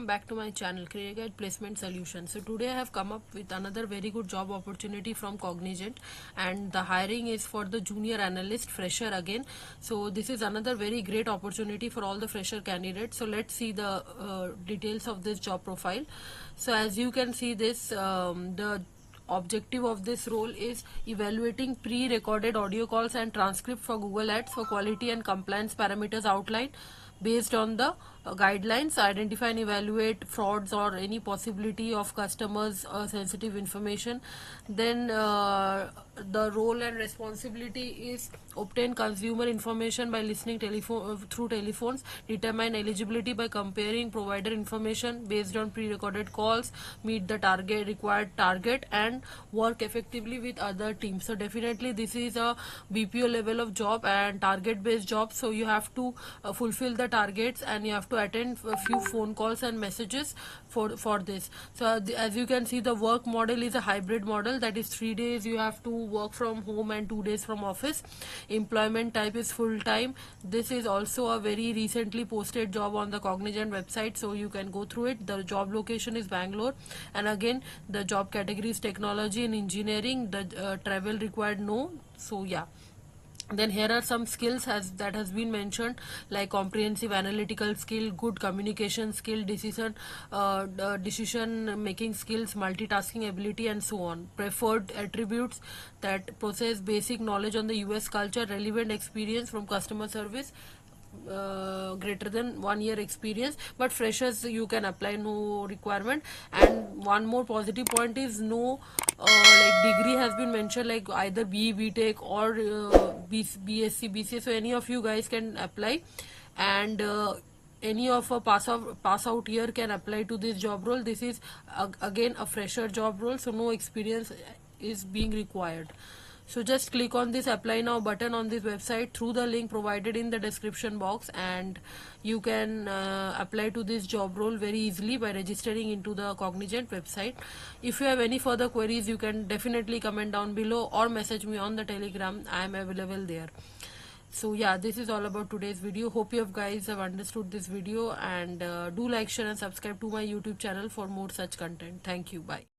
welcome back to my channel Career Guide Placement Solutions. So today I have come up with another very good job opportunity from Cognizant, and the hiring is for the junior analyst fresher again. So this is another very great opportunity for all the fresher candidates. So let's see the details of this job profile. So as you can see this, the objective of this role is evaluating pre-recorded audio calls and transcript for Google Ads for quality and compliance parameters outlined based on the guidelines, identify and evaluate frauds or any possibility of customers sensitive information. Then the role and responsibility is obtain consumer information by listening through telephones, determine eligibility by comparing provider information based on pre-recorded calls, meet the required target, and work effectively with other teams. So definitely this is a BPO level of job and target based job, so you have to fulfill the targets and you have to attend a few phone calls and messages for this. So as you can see, the work model is a hybrid model, that is 3 days you have to work from home and 2 days from office. Employment type is full time. This is also a very recently posted job on the Cognizant website, so you can go through it. The job location is Bangalore, and again the job category is technology and engineering. The travel required no. So yeah, then here are some skills that has been mentioned, like comprehensive analytical skill, good communication skill, decision making skills, multitasking ability, and so on. Preferred attributes, that possess basic knowledge on the US culture, relevant experience from customer service, greater than 1 year experience, but freshers you can apply, no requirement. And one more positive point is no like degree has been mentioned, like either BTech or BSc, BCA, so any of you guys can apply. And any of a pass out year can apply to this job role. This is again a fresher job role, so no experience is being required. So just click on this apply now button on this website through the link provided in the description box, and you can apply to this job role very easily by registering into the Cognizant website. If you have any further queries, you can definitely comment down below or message me on the Telegram. I am available there. So yeah, this is all about today's video. Hope you guys have understood this video, and do like, share and subscribe to my YouTube channel for more such content. Thank you. Bye.